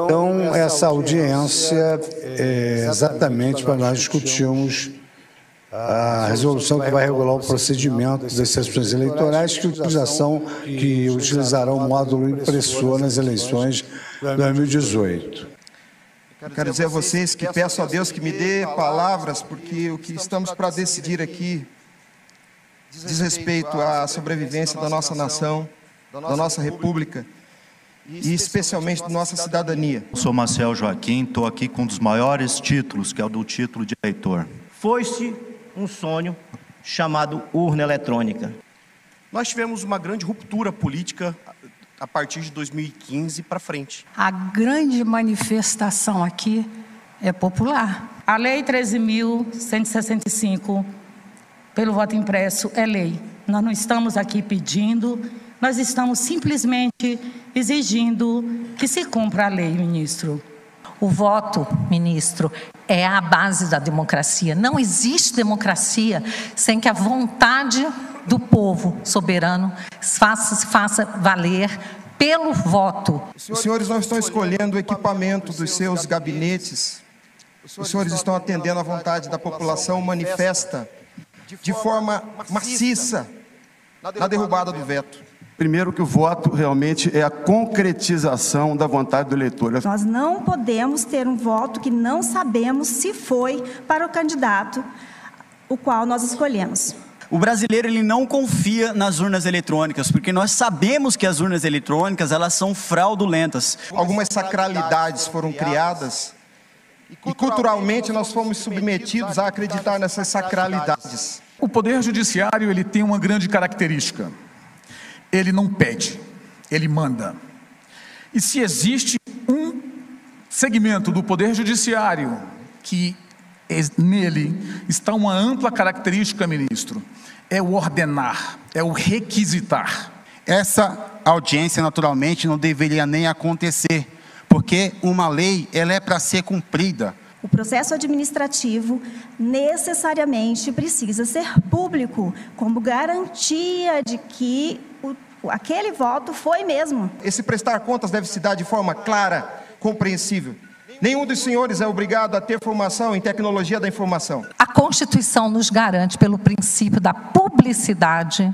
Então, essa audiência é exatamente para nós discutirmos a resolução que vai regular o procedimento das sessões eleitorais que utilizarão o módulo impressor nas eleições de 2018. Quero dizer a vocês que peço a Deus que me dê palavras, porque o que estamos para decidir aqui diz respeito à sobrevivência da nossa nação, da nossa república e especialmente da nossa cidadania. Eu sou Marcel Joaquim, estou aqui com um dos maiores títulos, que é o do título de eleitor. Foi-se um sonho chamado urna eletrônica. Nós tivemos uma grande ruptura política a partir de 2015 para frente. A grande manifestação aqui é popular. A Lei 13.165, pelo voto impresso, é lei. Nós não estamos aqui pedindo, nós estamos simplesmente exigindo que se cumpra a lei, ministro. O voto, ministro, é a base da democracia. Não existe democracia sem que a vontade do povo soberano se faça valer pelo voto. Os senhores não estão escolhendo o equipamento dos seus gabinetes. Os senhores estão atendendo à vontade da população manifesta de forma maciça na derrubada do veto. Primeiro que o voto realmente é a concretização da vontade do eleitor. Nós não podemos ter um voto que não sabemos se foi para o candidato o qual nós escolhemos. O brasileiro ele não confia nas urnas eletrônicas, porque nós sabemos que as urnas eletrônicas elas são fraudulentas. Algumas sacralidades foram criadas e culturalmente nós fomos submetidos a acreditar nessas sacralidades. O Poder Judiciário ele tem uma grande característica. Ele não pede, ele manda. E se existe um segmento do Poder Judiciário que nele está uma ampla característica, ministro, é o ordenar, é o requisitar. Essa audiência, naturalmente, não deveria nem acontecer, porque uma lei ela é para ser cumprida. O processo administrativo necessariamente precisa ser público, como garantia de que aquele voto foi mesmo. Esse prestar contas deve se dar de forma clara, compreensível. Nenhum dos senhores é obrigado a ter formação em tecnologia da informação. A Constituição nos garante, pelo princípio da publicidade,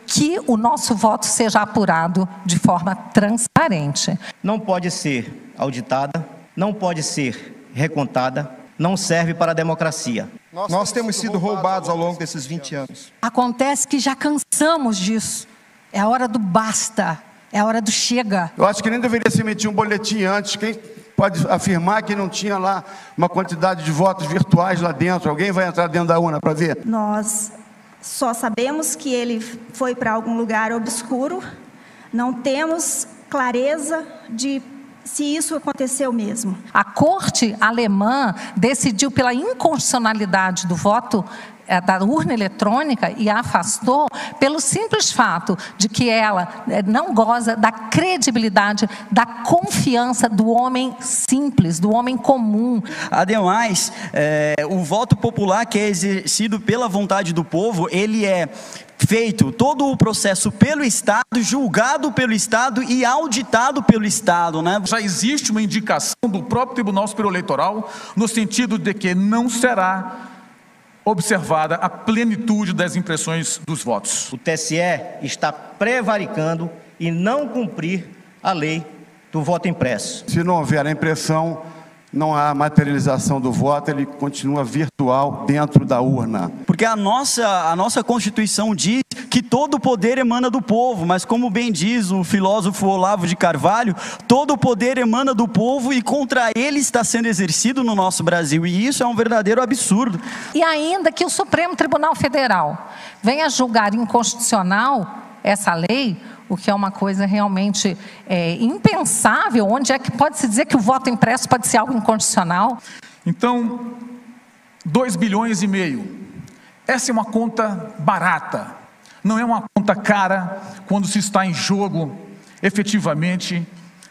que o nosso voto seja apurado de forma transparente. Não pode ser auditada, não pode ser recontada, não serve para a democracia. Nós temos sido roubados ao longo desses 20 anos. Acontece que já cansamos disso. É a hora do basta, é a hora do chega. Eu acho que nem deveria se emitir um boletim antes. Quem pode afirmar que não tinha lá uma quantidade de votos virtuais lá dentro? Alguém vai entrar dentro da urna para ver? Nós só sabemos que ele foi para algum lugar obscuro, não temos clareza de se isso aconteceu mesmo. A corte alemã decidiu pela inconstitucionalidade do voto da urna eletrônica e a afastou pelo simples fato de que ela não goza da credibilidade, da confiança do homem simples, do homem comum. Ademais, o voto popular que é exercido pela vontade do povo, ele é feito todo o processo pelo Estado, julgado pelo Estado e auditado pelo Estado, né? Já existe uma indicação do próprio Tribunal Superior Eleitoral no sentido de que não será observada a plenitude das impressões dos votos. O TSE está prevaricando e não cumprir a lei do voto impresso. Se não houver a impressão, não há materialização do voto, ele continua virtual dentro da urna. Porque a nossa Constituição diz que todo o poder emana do povo, mas como bem diz o filósofo Olavo de Carvalho, todo o poder emana do povo e contra ele está sendo exercido no nosso Brasil, e isso é um verdadeiro absurdo. E ainda que o Supremo Tribunal Federal venha julgar inconstitucional essa lei, o que é uma coisa realmente impensável, onde é que pode se dizer que o voto impresso pode ser algo inconstitucional? Então, 2,5 bilhões. Essa é uma conta barata, não é uma conta cara quando se está em jogo, efetivamente,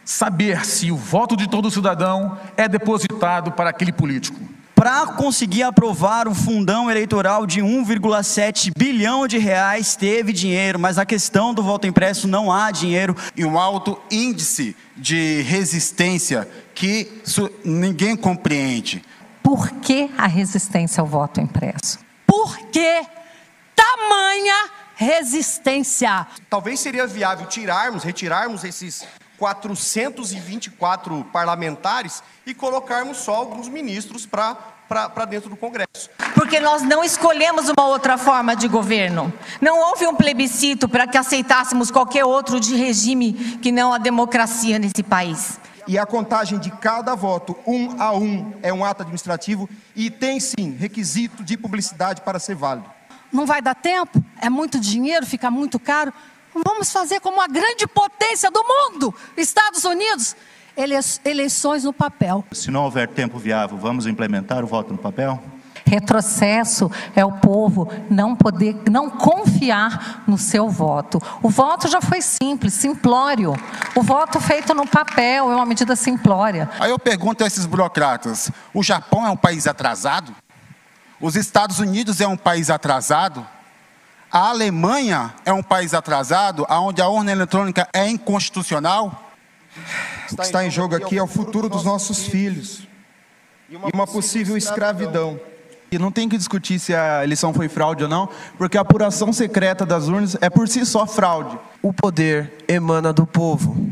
saber se o voto de todo cidadão é depositado para aquele político. para conseguir aprovar um fundão eleitoral de 1,7 bilhão de reais, teve dinheiro, mas a questão do voto impresso não há dinheiro. E um alto índice de resistência que ninguém compreende. Por que a resistência ao voto impresso? Por que tamanha resistência? Talvez seria viável retirarmos esses 424 parlamentares e colocarmos só alguns ministros para dentro do Congresso. Porque nós não escolhemos uma outra forma de governo. Não houve um plebiscito para que aceitássemos qualquer outro de regime que não a democracia nesse país. E a contagem de cada voto, 1 a 1, é um ato administrativo e tem sim requisito de publicidade para ser válido. Não vai dar tempo? É muito dinheiro? Fica muito caro? Vamos fazer como a grande potência do mundo, Estados Unidos, eleições no papel. Se não houver tempo viável, vamos implementar o voto no papel? Retrocesso é o povo não confiar no seu voto. O voto já foi simples, simplório. O voto feito no papel é uma medida simplória. Aí eu pergunto a esses burocratas, o Japão é um país atrasado? Os Estados Unidos é um país atrasado? A Alemanha é um país atrasado, onde a urna eletrônica é inconstitucional? O que está em jogo aqui é o futuro dos nossos filhos e uma possível escravidão. E não tem que discutir se a eleição foi fraude ou não, porque a apuração secreta das urnas é por si só fraude. O poder emana do povo.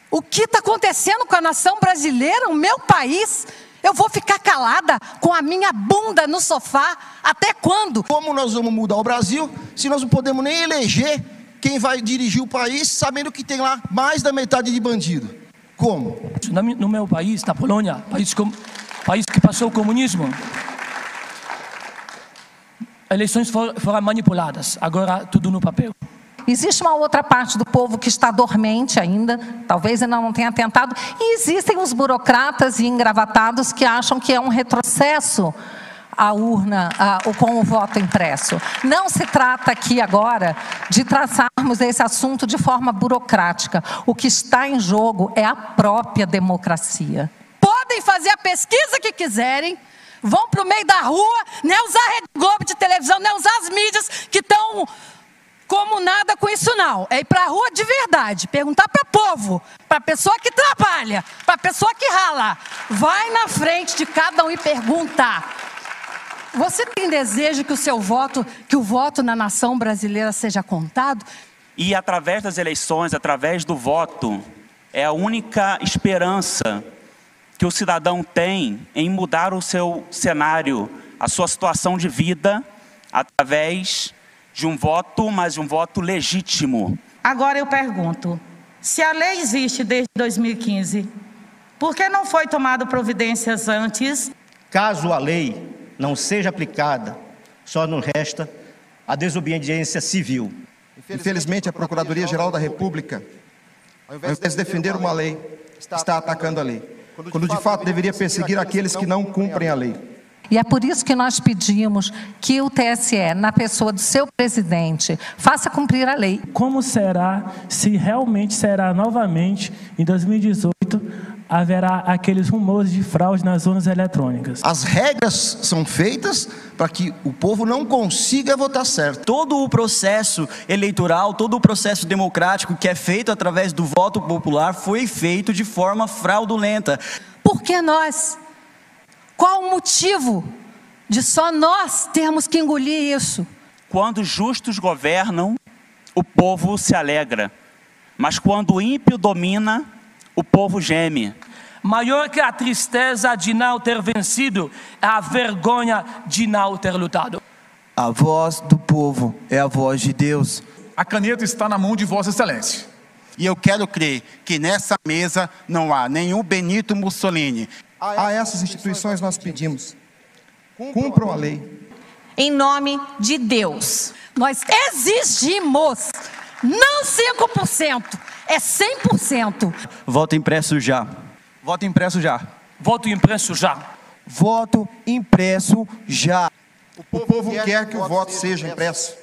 O que está acontecendo com a nação brasileira, o meu país? Eu vou ficar calada com a minha bunda no sofá? Até quando? Como nós vamos mudar o Brasil se nós não podemos nem eleger quem vai dirigir o país, sabendo que tem lá mais da metade de bandido? Como? No meu país, na Polônia, país que passou o comunismo, eleições foram manipuladas, agora tudo no papel. Existe uma outra parte do povo que está dormente ainda, talvez ainda não tenha tentado, e existem os burocratas e engravatados que acham que é um retrocesso a urna com o voto impresso. Não se trata aqui agora de traçarmos esse assunto de forma burocrática. O que está em jogo é a própria democracia. Podem fazer a pesquisa que quiserem, vão para o meio da rua, nem usar a Rede Globo de televisão, nem usar as mídias que estão como nada com isso não. É ir para a rua de verdade, perguntar para o povo, para a pessoa que trabalha, para a pessoa que rala. Vai na frente de cada um e pergunta: você tem desejo que o voto na nação brasileira seja contado? E através das eleições, através do voto, é a única esperança que o cidadão tem em mudar o seu cenário, a sua situação de vida, através de um voto, mas de um voto legítimo. Agora eu pergunto, se a lei existe desde 2015, por que não foi tomada providências antes? Caso a lei não seja aplicada, só nos resta a desobediência civil. Infelizmente, a Procuradoria-Geral da República, ao invés de defender uma lei, está atacando a lei, quando de fato deveria perseguir aqueles que não cumprem a lei. E é por isso que nós pedimos que o TSE, na pessoa do seu presidente, faça cumprir a lei. Como será, se realmente será novamente, em 2018, haverá aqueles rumores de fraude nas urnas eletrônicas? As regras são feitas para que o povo não consiga votar certo. Todo o processo eleitoral, todo o processo democrático que é feito através do voto popular foi feito de forma fraudulenta. Por que nós? Qual o motivo de só nós termos que engolir isso? Quando justos governam, o povo se alegra. Mas quando o ímpio domina, o povo geme. Maior que a tristeza de não ter vencido é a vergonha de não ter lutado. A voz do povo é a voz de Deus. A caneta está na mão de Vossa Excelência. E eu quero crer que nessa mesa não há nenhum Benito Mussolini. A essas instituições nós pedimos: cumpram a lei. Em nome de Deus. Nós exigimos, não 5%, é 100%. Voto impresso já. Voto impresso já. Voto impresso já. Voto impresso já. O povo quer que o voto seja impresso.